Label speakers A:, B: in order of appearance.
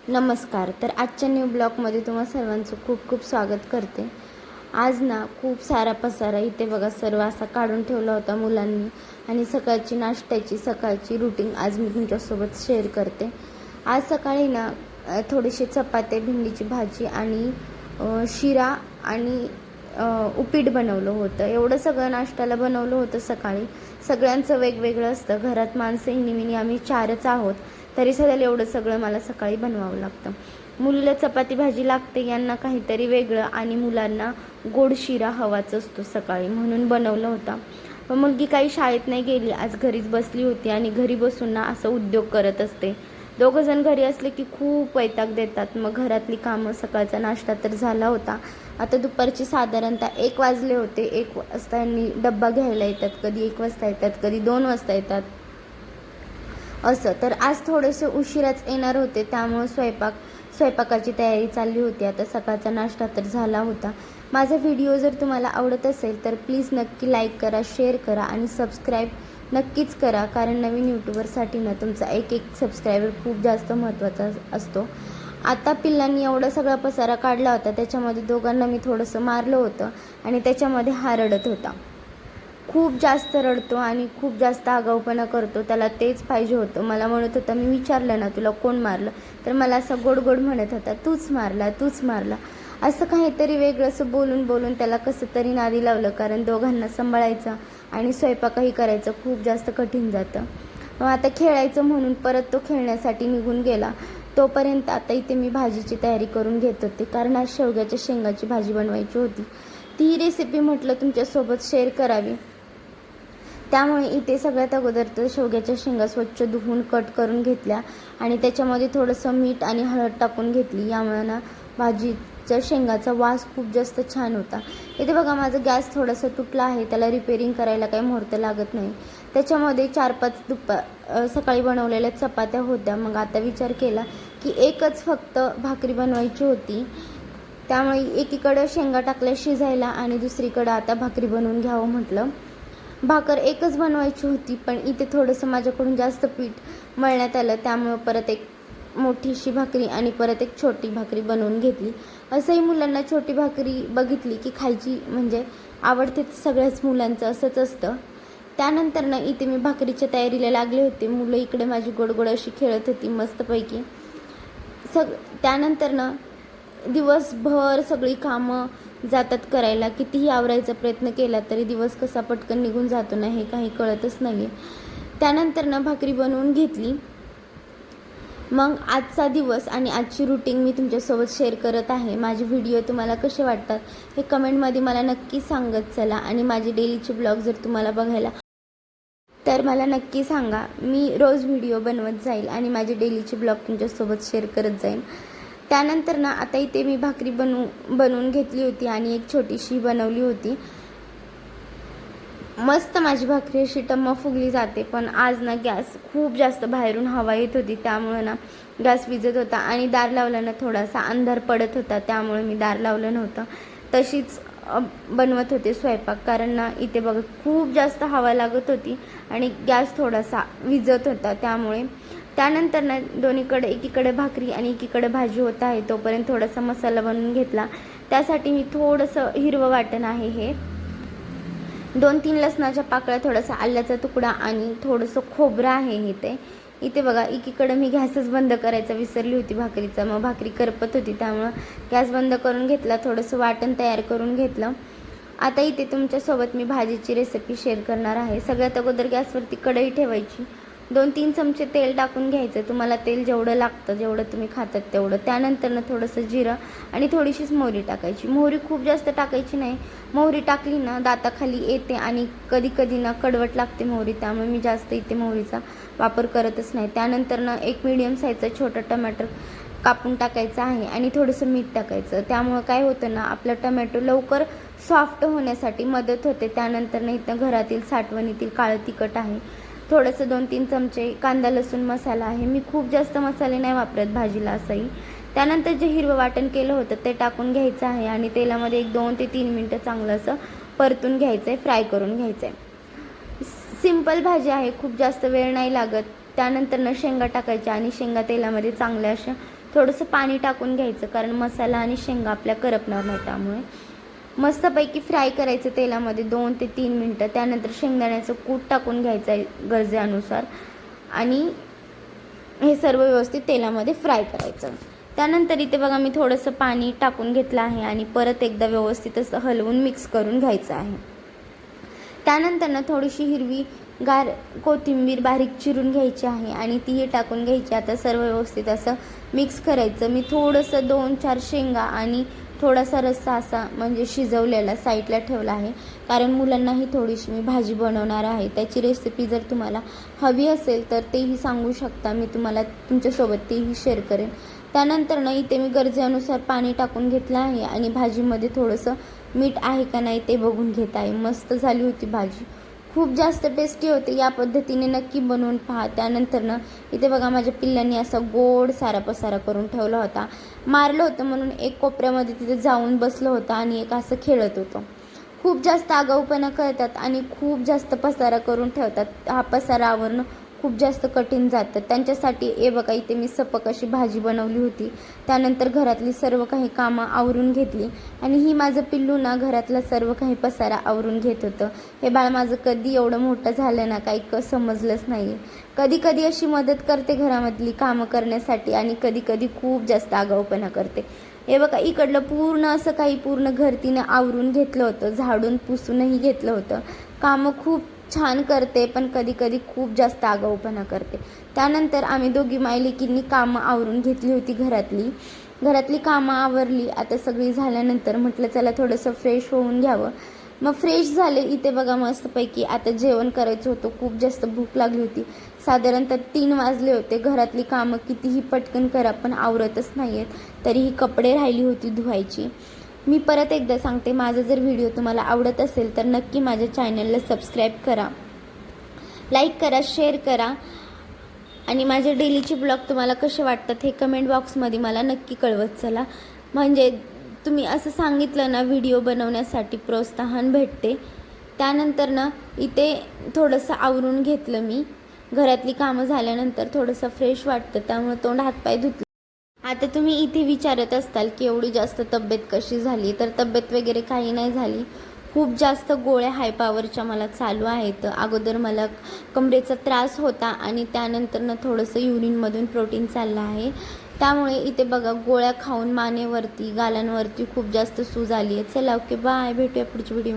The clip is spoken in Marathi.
A: नमस्कार. तर आजच्या न्यू ब्लॉगमध्ये तुम्हा सर्वांचं खूप खूप स्वागत करते. आज ना खूप सारा पसारा इथे बघा सर्व असा काढून ठेवला होता मुलांनी आणि सकाळची रुटीन आज मी तुमच्यासोबत शेअर करते. आज सकाळी ना थोडेसे चपात्या, भेंडीची भाजी आणि शिरा आणि उपीट बनवलं होतं. एवढं सगळं नाश्त्याला बनवलं होतं सकाळी. सगळ्यांचं वेगवेगळं असतं. घरात माणसं इनिमिनी आम्ही 4च आहोत, तरी सध्या एवढं सगळं मला सकाळी बनवावं लागतं. मुलीला चपाती भाजी लागते, यांना काहीतरी वेगळं, आणि मुलांना गोड शिरा हवाच असतो सकाळी, म्हणून बनवलं होता. पण मुलगी काही शाळेत नाही गेली, आज घरीच बसली होती आणि घरी बसून ना असं उद्योग करत असते. दोघंजण घरी असले की खूप वैताग देतात. मग घरातली कामं, सकाळचा नाश्ता तर झाला होता. आता दुपारची साधारणतः 1 वाजले होते. 1 वाजता यांनी डब्बा घ्यायला येतात, कधी 1 वाजता येतात, कधी 2 वाजता येतात असं. तर आज थोडेसे उशिराच येणार होते, त्यामुळे स्वयंपाकाची तयारी चालली होती. आता सकाळचा नाश्ता तर झाला होता. माझा व्हिडिओ जर तुम्हाला आवडत असेल तर प्लीज नक्की लाईक करा, शेअर करा आणि सबस्क्राईब नक्कीच करा, कारण नवीन यूट्यूबरसाठी ना तुमचा एक सबस्क्रायबर खूप जास्त महत्त्वाचा असतो. आता पिल्लांनी एवढा सगळा पसारा काढला होता, त्याच्यामध्ये दोघांना मी थोडंसं मारलं होतं आणि त्याच्यामध्ये हा रडत होता. खूप जास्त रडतो आणि खूप जास्त आगाऊपणा करतो. त्याला तेच पाहिजे होतं. मला म्हणत होता, मी विचारलं ना तुला कोण मारलं, तर मला असं गोड गोड म्हणत होता, तूच मारला. असं काहीतरी वेगळं असं बोलून बोलून त्याला कसं तरी नादी लावलं, कारण दोघांना सांभाळायचं आणि स्वयंपाकही करायचं खूप जास्त कठीण जातं. मग आता खेळायचं म्हणून परत तो खेळण्यासाठी निघून गेला. तोपर्यंत आता इथे मी भाजीची तयारी करून घेत होते, कारण आज शेवग्याच्या शेंगाची भाजी बनवायची होती. ती रेसिपी म्हटलं तुमच्यासोबत शेअर करावी, त्यामुळे इथे सगळ्यात अगोदर तर शेवग्याच्या शेंगा स्वच्छ धुवून कट करून घेतल्या आणि त्याच्यामध्ये थोडंसं मीठ आणि हळद टाकून घेतली. यामुळे ना भाजीच्या शेंगाचा वास खूप जास्त छान होता. इथे बघा माझा गॅस थोडासा तुटला आहे, त्याला रिपेरिंग करायला काही मुहूर्त लागत नाही. त्याच्यामध्ये 4-5 सकाळी बनवलेल्या चपात्या होत्या. मग आता विचार केला की एकच फक्त भाकरी बनवायची होती, त्यामुळे एकीकडं शेंगा टाकल्या शिजायला आणि दुसरीकडं आता भाकरी बनवून घ्यावं म्हटलं. भाकर एकच बनवायची होती, पण इथे थोडंसं माझ्याकडून जास्त पीठ मळण्यात आलं, त्यामुळं परत एक मोठीशी भाकरी आणि परत एक छोटी भाकरी बनवून घेतली. असंही मुलांना छोटी भाकरी बघितली की खायची म्हणजे आवडते, सगळ्याच मुलांचं असंच असतं. त्यानंतर ना इथे मी भाकरीच्या तयारीला लागले होते. मुलं इकडे माझी गोडगोड अशी खेळत होती मस्तपैकी. त्यानंतर ना दिवसभर सगळी कामं जातात करायला. कितीही आवरायचा प्रयत्न केला तरी दिवस कसा पटकन निघून जातो ना हे काही कळतच नाही आहे. त्यानंतर ना भाकरी बनवून घेतली. मग आजचा दिवस आणि आजची रुटीन मी तुमच्यासोबत शेअर करत आहे. माझे व्हिडिओ तुम्हाला कसे वाटतात हे कमेंटमध्ये मला नक्की सांगत चला, आणि माझे डेलीचे ब्लॉग जर तुम्हाला बघायला तर मला नक्की सांगा. मी रोज व्हिडिओ बनवत जाईल आणि माझे डेलीचे ब्लॉग तुमच्यासोबत शेअर करत जाईन. त्यानंतर ना आता इथे मी भाकरी बनवून घेतली होती आणि एक छोटीशी बनवली होती. मस्त माझी भाकरी अशी टम्म फुगली जाते. पण आज ना गॅस खूप जास्त बाहेरून हवा येत होती, त्यामुळे ना गॅस विझत होता आणि दार लावलं ना थोडासा अंधार पडत होता, त्यामुळे मी दार लावलं नव्हतं. तशीच बनवत होते स्वयंपाक, कारण ना इथे बघा खूप जास्त हवा लागत होती आणि गॅस थोडासा विझत होता, त्यामुळे. त्यानंतर ना एकीकडे भाकरी आणि एकीकडे भाजी होत आहे, तोपर्यंत थोडासा मसाला बनवून घेतला. त्यासाठी मी थोडंसं हिरवं वाटण आहे हे, 2-3 लसणाच्या पाकळ्या, थोडासा आल्याचा तुकडा आणि थोडंसं खोबरं आहे हे. इथे बघा एकीकडे मी गॅसच बंद करायचा विसरली होती भाकरीचा. मग भाकरी करपत होती, त्यामुळं गॅस बंद करून घेतला, थोडंसं वाटण तयार करून घेतलं. आता इथे तुमच्यासोबत मी भाजीची रेसिपी शेअर करणार आहे. सगळ्यात अगोदर गॅसवरती कढई ठेवायची. 2-3 चमचे तेल टाकून घ्यायचं. तुम्हाला तेल जेवढं लागतं, जेवढं तुम्ही खातात तेवढं. त्यानंतर ना थोडंसं जिरं आणि थोडीशीच मोहरी टाकायची. मोहरी खूप जास्त टाकायची नाही. मोहरी टाकली ना दाताखाली येते आणि कधी कधी ना कडवट लागते मोहरी, त्यामुळे मी जास्त इथे मोहरीचा वापर करतच नाही. त्यानंतर ना एक मीडियम साईजचा छोटा टमॅटो कापून टाकायचा आहे आणि थोडंसं मीठ टाकायचं. त्यामुळं काय होतं ना, आपला टमॅटो लवकर सॉफ्ट होण्यासाठी मदत होते. त्यानंतर ना इथं घरातील साठवणीतील काळं तिखट आहे, थोडंसं 2-3 चमचे कांदा लसूण मसाला आहे. मी खूप जास्त मसाले नाही वापरत भाजीला असंही. त्यानंतर जे हिरवं वाटण केलं होतं ते टाकून घ्यायचं आहे आणि तेलामध्ये एक 2 ते 3 मिनटं चांगलं असं परतून घ्यायचं आहे, फ्राय करून घ्यायचं आहे. सिंपल भाजी आहे, खूप जास्त वेळ नाही लागत. त्यानंतर शेंगा टाकायच्या आणि शेंगा तेलामध्ये चांगल्या अशा थोडंसं पाणी टाकून घ्यायचं, कारण मसाला आणि शेंगा आपल्या करपणार नाही. त्यामुळे मस्तपैकी फ्राय करायचं तेलामध्ये 2 ते 3 मिनटं. त्यानंतर शेंगदाण्याचं कूट टाकून घ्यायचं आहे गरजेनुसार आणि हे सर्व व्यवस्थित तेलामध्ये फ्राय करायचं. त्यानंतर इथे बघा मी थोडंसं पाणी टाकून घेतलं आहे आणि परत एकदा व्यवस्थित असं हलवून मिक्स करून घ्यायचं आहे. त्यानंतर थोडीशी हिरवी गार कोथिंबीर बारीक चिरून घ्यायची आहे आणि तीही टाकून घ्यायची. आता सर्व व्यवस्थित असं मिक्स करायचं. मी थोडंसं 2-4 शेंगा आणि थोडासा रस्सा असा म्हणजे शिजवलेला साईडला ठेवला आहे, कारण मुलांनाही थोडीशी मी भाजी बनवणार आहे. त्याची रेसिपी जर तुम्हाला हवी असेल तर तेही सांगू शकता, मी तुम्हाला तुमच्यासोबत तेही शेअर करेन. त्यानंतर इथे मी गरजेनुसार पाणी टाकून घेतलं आहे आणि भाजीमध्ये थोडंसं मीठ आहे का नाही ते बघून घेत आहे. मस्त झाली होती भाजी, खूप जास्त टेस्टी होते. या पद्धतीने नक्की बनवून पहा. त्यानंतर इथे बघा माझ्या पिल्लांनी असा गोड सारा पसारा करून ठेवला होता. मारलं होतं म्हणून एक कोपऱ्यामध्ये तिथे जाऊन बसलं होतं आणि एक असं खेळत होतं. खूप जास्त आगाऊपणा करतात आणि खूप जास्त पसारा करून ठेवतात. हा पसारा आवरणं खूप जास्त कठीण जातं त्यांच्यासाठी. हे बघा इथे मी सपक अशी भाजी बनवली होती. त्यानंतर घरातली सर्व काही कामं आवरून घेतली आणि ही माझं पिल्लू घरातला सर्व काही पसारा आवरून घेत होतं. हे बाळ माझं कधी एवढं मोठं झालं ना काही समजलंच नाही. कधी कधी अशी मदत करते घरामधली कामं करण्यासाठी आणि कधी कधी खूप जास्त आगाऊपणा करते. हे बघा इकडलं पूर्ण असं काही पूर्ण घर तिनं आवरून घेतलं होतं, झाडून पुसूनही घेतलं होतं. कामं खूप छान करते, पण कधी कधी खूप जास्त आगाऊपणा करते. त्यानंतर आम्ही दोघी मायलेकींनी कामं आवरून घेतली होती. घरातली कामं आवरली. आता सगळी झाल्यानंतर म्हटलं चला थोडंसं फ्रेश होऊन घ्यावं. मग फ्रेश झाले. इथे बघा मस्तपैकी आता जेवण करायचं होतं. खूप जास्त भूक लागली होती. साधारणतः 3 वाजले होते. घरातली कामं कितीही पटकन करा पण आवरतच नाही आहेत. तरीही कपडे राहिली होती धुवायची. मी परत एकदा सांगते, माझा जर व्हिडिओ तुम्हाला आवडत असेल तर नक्की माझ्या चॅनलला सबस्क्राईब करा, लाईक करा, शेअर करा आणि माझे डेलीचे ब्लॉग तुम्हाला कसे वाटतात हे कमेंट बॉक्समध्ये मला नक्की कळवत चला. म्हणजे तुम्ही असं सांगितलं व्हिडिओ बनवण्यासाठी प्रोत्साहन भेटते. त्यानंतर इथे थोडंसं आवरून घेतलं मी. घरातली कामं झाल्यानंतर थोडंसं फ्रेश वाटतं, त्यामुळे तोंड हातपाय धुतले. आता तुम्ही इथे विचारत असताल की एवढी जास्त तब्येत कशी झाली, तर तब्येत वगैरे काही नाही झाली. खूप जास्त गोळ्या हाय पॉवरच्या मला चालू आहेत. अगोदर मला कमरेचा त्रास होता आणि त्यानंतर थोडंसं युरिनमधून प्रोटीन चाललं आहे. त्यामुळे इथे बघा गोळ्या खाऊन मानेवरती गालांवरती खूप जास्त सूज आली आहे. चला ओके बाय, भेटूया पुढच्या व्हिडिओ.